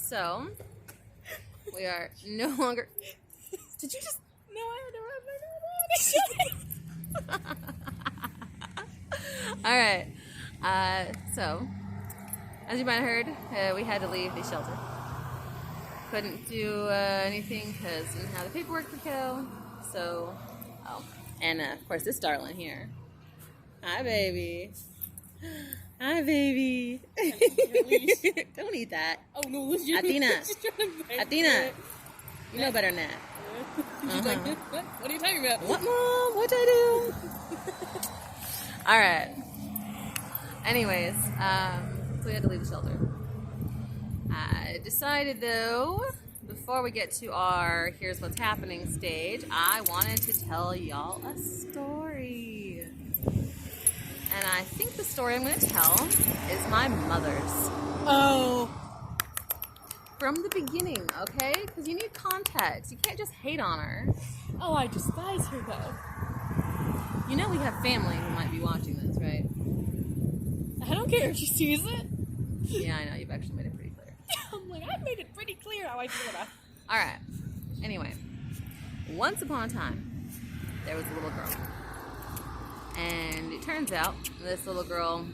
So, we are no longer... Did you just... No, I had to run my Alright. So, as you might have heard, we had to leave the shelter. Couldn't do anything because didn't have the paperwork for kiddo. So, and of course this darling here. Hi, baby. Hi, baby. Don't eat that. Oh no, this is Athena. Athena. You know better than that. What are you talking about? What, Mom? What'd I do? All right. Anyways, so we had to leave the shelter. I decided, though, before we get to our Here's What's Happening stage, I wanted to tell y'all a story. And I think the story I'm going to tell is my mother's. Oh. From the beginning, okay? Because you need context. You can't just hate on her. Oh, I despise her, though. You know we have family who might be watching this, right? I don't care if she sees it. Yeah, I know. You've actually made it pretty clear. I'm like, I've made it pretty clear how I feel about it. All right. Anyway, once upon a time, there was a little girl. And it turns out this little girl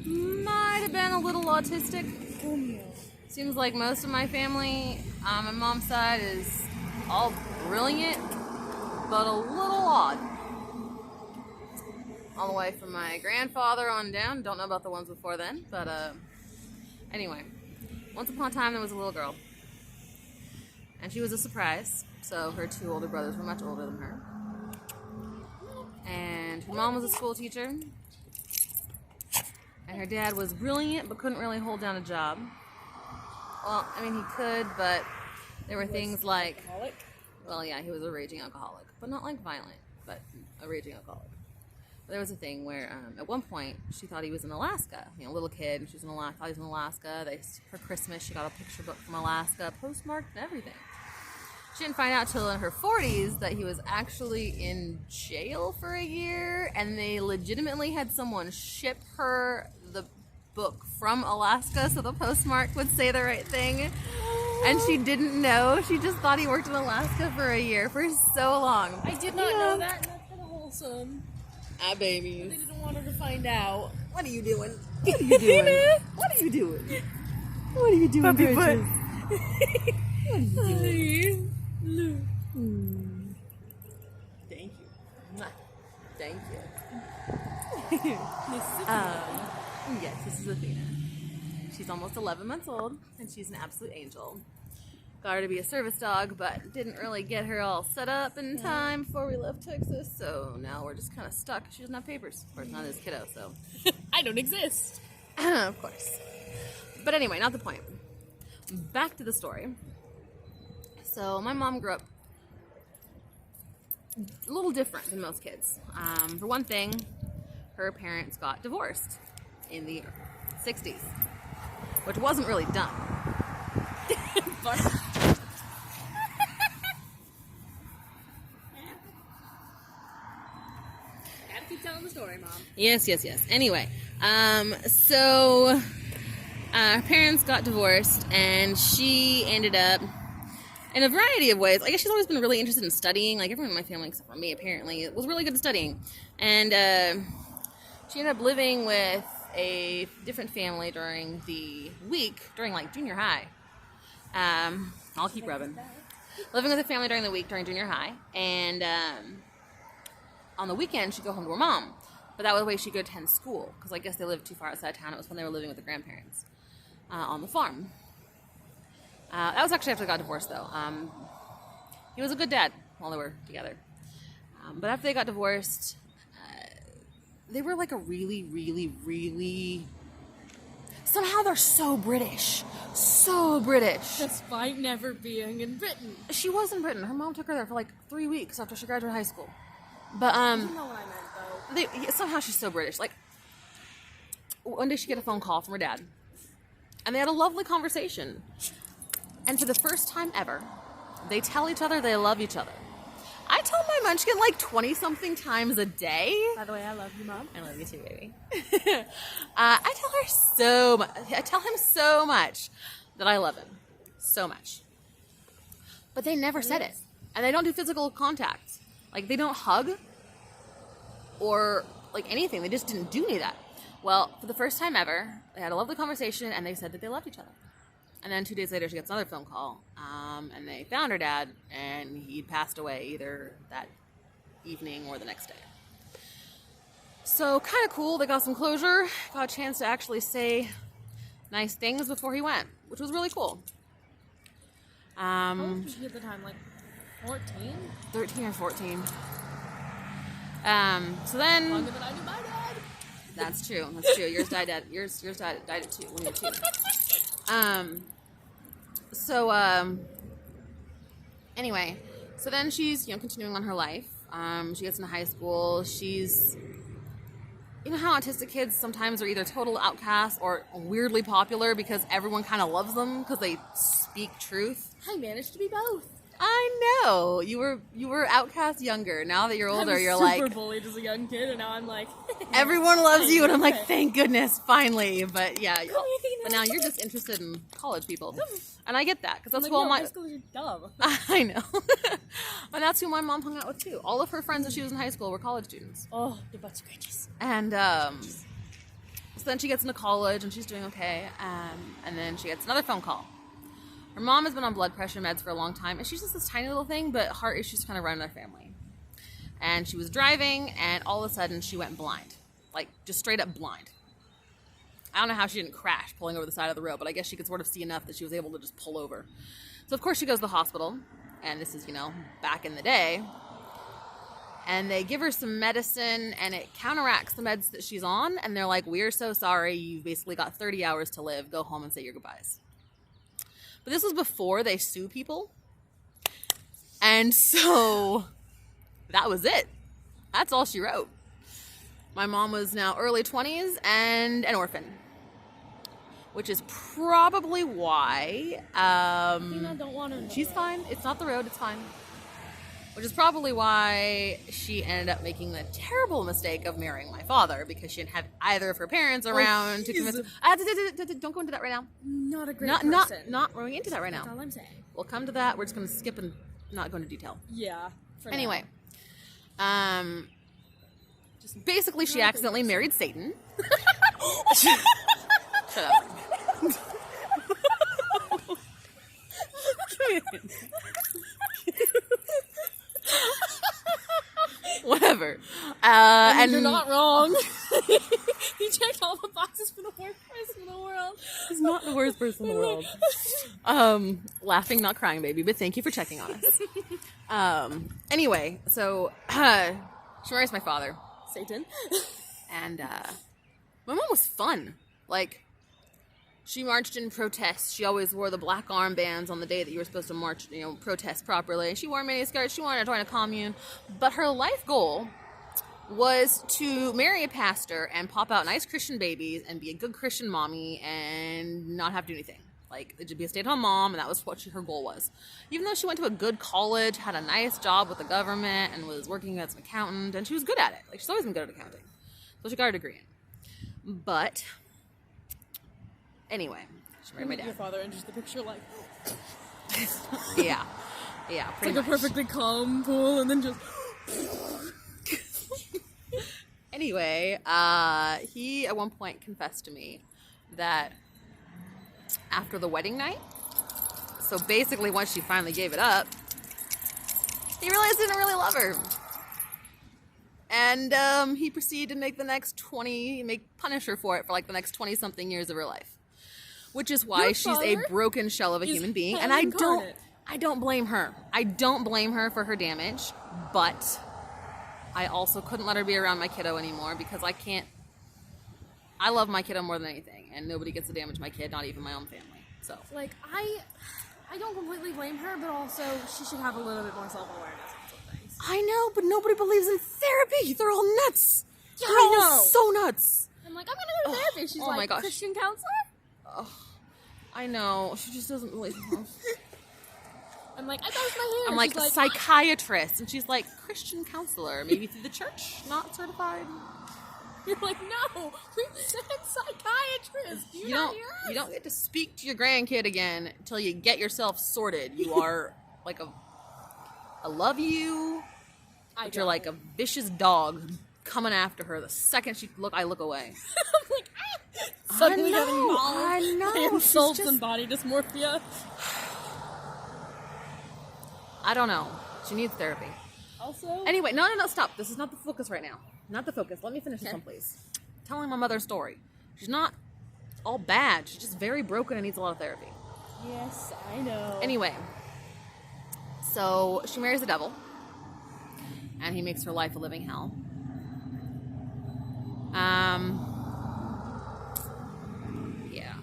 might have been a little autistic. Oh, no. Seems like most of my family on my mom's side is all brilliant, but a little odd. All the way from my grandfather on down. Don't know about the ones before then, but anyway. Once upon a time, there was a little girl. And she was a surprise. So her two older brothers were much older than her. And her mom was a school teacher. And her dad was brilliant, but couldn't really hold down a job. Well, I mean, he could, but there were things like... Alcoholic? Well, yeah, he was a raging alcoholic. But not like violent, but a raging alcoholic. But there was a thing where, at one point, she thought he was in Alaska. You know, little kid, and she was in Alaska, thought he was in Alaska. For Christmas, she got a picture book from Alaska, postmarked and everything. She didn't find out till in her 40s that he was actually in jail for a year, and they legitimately had someone ship her the book from Alaska so the postmark would say the right thing. And she didn't know. She just thought he worked in Alaska for a year for so long. I did not know that, and that's kind of wholesome. Ah, babies. They didn't want her to find out. What are you doing? What are you doing? What are you doing? What are you doing, Puppy Bridget? foot. What are you doing? Thank you. Mwah. Thank you. Yes, this is Athena. She's almost 11 months old, and she's an absolute angel. Got her to be a service dog, but didn't really get her all set up in time before we left Texas, so now we're just kind of stuck. She doesn't have papers. Of course, not this kiddo, so... I don't exist. Of course. But anyway, not the point. Back to the story. So my mom grew up a little different than most kids. For one thing, her parents got divorced in the 60s, which wasn't really dumb. Gotta keep telling the story, Mom. Yes. Anyway, so her parents got divorced, and she ended up in a variety of ways. I guess she's always been really interested in studying. Like everyone in my family, except for me, apparently, was really good at studying. And she ended up living with a different family during the week, during like junior high. I'll keep rubbing. Living with a family during the week during junior high, and on the weekend she'd go home to her mom. But that was the way she could attend school, because I guess they lived too far outside town. It was when they were living with the grandparents on the farm. That was actually after they got divorced, though. He was a good dad while they were together. But after they got divorced, they were like a really, really, really... Somehow they're so British. So British. Despite never being in Britain. She was in Britain. Her mom took her there for like 3 weeks after she graduated high school. But, You know what I meant, though. somehow she's so British. Like, one day she got a phone call from her dad. And they had a lovely conversation. And for the first time ever, they tell each other they love each other. I tell my munchkin like 20-something times a day. By the way, I love you, Mom. I love you too, baby. I tell her so much. I tell him so much. that I love him so much. But they never said it. And they don't do physical contact. Like, they don't hug or, like, anything. They just didn't do any of that. Well, for the first time ever, they had a lovely conversation, and they said that they loved each other. And then 2 days later, she gets another phone call, and they found her dad, and he'd passed away either that evening or the next day. So, kind of cool. They got some closure, got a chance to actually say nice things before he went, which was really cool. How old was she at the time? Like 14? 13 or 14. So then... Longer than I knew my dad. That's true. Yours died at 2 when you were 2. Anyway, so then she's, continuing on her life. She gets into high school. She's, you know how autistic kids sometimes are either total outcasts or weirdly popular because everyone kind of loves them because they speak truth. I managed to be both. I know. You were outcast younger. Now that you're older, you're super like bullied as a young kid, and now I'm like everyone loves you, and I'm like, thank goodness, finally. But yeah, but now you're just interested in college people, and I get that because that's like, who all no, my high schoolers are dumb. I know, and that's who my mom hung out with too. All of her friends that she was in high school were college students. Oh, the butt scratches. And so then she gets into college and she's doing okay, and then she gets another phone call. Her mom has been on blood pressure meds for a long time, and she's just this tiny little thing, but heart issues kind of run in their family. And she was driving, and all of a sudden she went blind. Like, just straight up blind. I don't know how she didn't crash pulling over the side of the road, but I guess she could sort of see enough that she was able to just pull over. So, of course, she goes to the hospital, and this is, back in the day. And they give her some medicine, and it counteracts the meds that she's on, and they're like, we're so sorry, you've basically got 30 hours to live. Go home and say your goodbyes. But this was before they sue people. And so that was it. That's all she wrote. My mom was now early 20s and an orphan. Which is probably why... I don't want to. She's fine. It's not the road. It's fine. Which is probably why she ended up making the terrible mistake of marrying my father, because she didn't have either of her parents around to convince her. Don't go into that right now. Not a great person. Not going into that right now. That's all I'm saying. We'll come to that. We're just going to skip and not go into detail. Yeah. Anyway, just basically she accidentally married Satan. Shut up. Whatever. And you're not wrong. You checked all the boxes for the worst person in the world. He's not the worst person in the world. Laughing, not crying, baby, but thank you for checking on us. Anyway, so she marries my father. Satan. And my mom was fun. Like, she marched in protest. She always wore the black armbands on the day that you were supposed to march, protest properly. She wore mini skirts. She wanted to join a commune. But her life goal was to marry a pastor and pop out nice Christian babies and be a good Christian mommy and not have to do anything. Like, to be a stay-at-home mom, and that was what her goal was. Even though she went to a good college, had a nice job with the government, and was working as an accountant, and she was good at it. Like, she's always been good at accounting. So she got her degree in. But... anyway, she married my dad. Your father enters the picture like... Yeah, pretty like much. a perfectly calm pool, and then just... Anyway, he at one point confessed to me that after the wedding night, so basically once she finally gave it up, he realized he didn't really love her. And he proceeded to make punish her for it for like the next 20-something years of her life. Which is why she's a broken shell of a human being. And I don't blame her. I don't blame her for her damage, but I also couldn't let her be around my kiddo anymore because I love my kiddo more than anything, and nobody gets to damage my kid, not even my own family. So, like, I don't completely blame her, but also she should have a little bit more self-awareness on some things. I know, but nobody believes in therapy. They're all nuts. Yeah, They're all so nuts. I'm like, I'm gonna go to therapy. She's like, my gosh. Christian counselor? Oh, I know. She just doesn't really. I'm like, I brushed my hair. I'm like, she's psychiatrist, and she's like, Christian counselor, maybe through the church, not certified. You're like, no, we said psychiatrist. Do you not hear us? You don't get to speak to your grandkid again until you get yourself sorted. You are like I love you, but you're like a vicious dog coming after her the second I look away. I'm like, suddenly I getting know, mauled I know. by She's insults just- and body dysmorphia. I don't know. She needs therapy. Also, Anyway, no, stop. This is not the focus right now. Not the focus. Let me finish this one, please. Telling my mother's story. She's not all bad. She's just very broken and needs a lot of therapy. yes, I know. Anyway, so she marries the devil, and he makes her life a living hell. Yeah.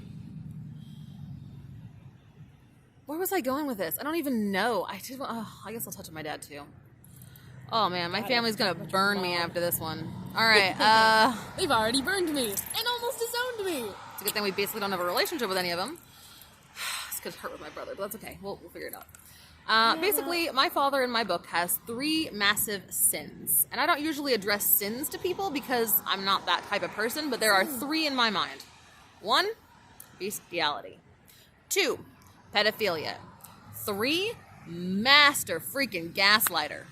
Where was I going with this? I don't even know. I guess I'll touch on my dad too. Oh man, my family's gonna burn me after this one. All right. They've already burned me and almost disowned me. It's a good thing we basically don't have a relationship with any of them. This could hurt with my brother, but that's okay. We'll figure it out. Basically, my father in my book has 3 massive sins. And I don't usually address sins to people because I'm not that type of person, but there are 3 in my mind. 1, bestiality. 2, pedophilia. 3, master freaking gaslighter.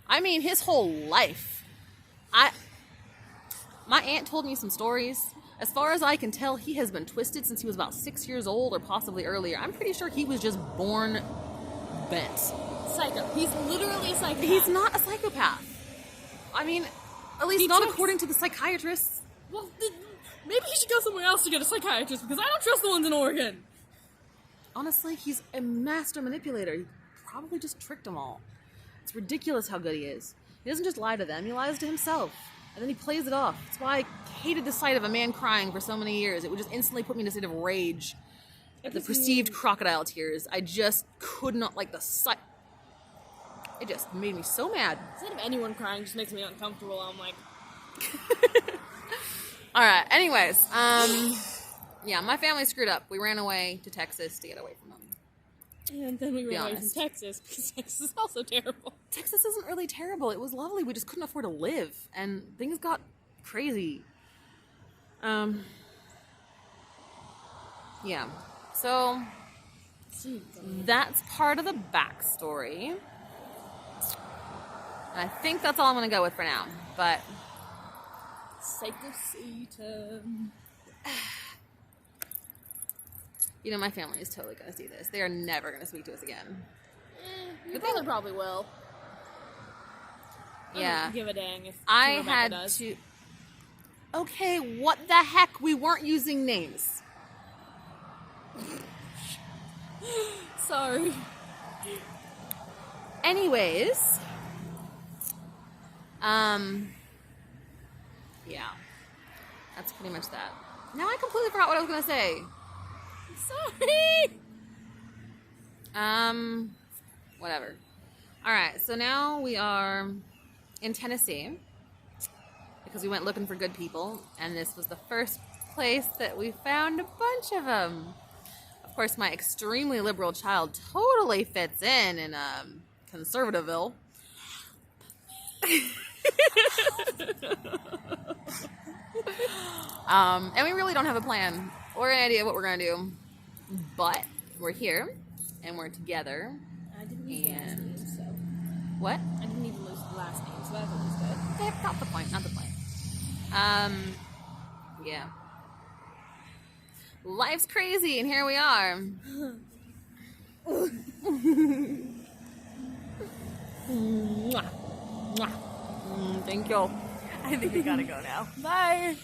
I mean, his whole life. My aunt told me some stories. As far as I can tell, he has been twisted since he was about 6 years old or possibly earlier. I'm pretty sure he was just born bent. Psycho. He's literally a psychopath. He's not a psychopath. I mean, at least not takes- according to the psychiatrists. Well, maybe he should go somewhere else to get a psychiatrist because I don't trust the ones in Oregon. Honestly, he's a master manipulator. He probably just tricked them all. It's ridiculous how good he is. He doesn't just lie to them, he lies to himself. And then he plays it off. That's why I hated the sight of a man crying for so many years. It would just instantly put me in a state of rage at the perceived crocodile tears. I just could not like the sight. It just made me so mad. Instead of anyone crying just makes me uncomfortable. I'm like, All right. Anyways, yeah, my family screwed up. We ran away to Texas to get away from them. and then we ran away from honest. Texas because Texas is also terrible. Texas isn't really terrible. It was lovely. We just couldn't afford to live, and things got crazy. Yeah. So that's part of the backstory. And I think that's all I'm going to go with for now. But Psycho Satan. you know, my family is totally going to see this. They are never going to speak to us again. Your brother probably will. I Yeah. don't give a dang if I Rebecca had does. to. Okay, what the heck? We weren't using names. Sorry. Anyways, yeah, that's pretty much that. Now I completely forgot what I was gonna say. Sorry. Whatever. All right, so now we are in Tennessee because we went looking for good people, and this was the first place that we found a bunch of them. Of course, my extremely liberal child totally fits in Conservativeville. And we really don't have a plan or an idea what we're gonna do, but we're here and we're together. I didn't use the last And- name, so What? I didn't even lose the last name, so that was good. Not the point. Not the point. Yeah. Life's crazy, and here we are. Mwah. Mwah. Thank you. I think we gotta go now. Bye.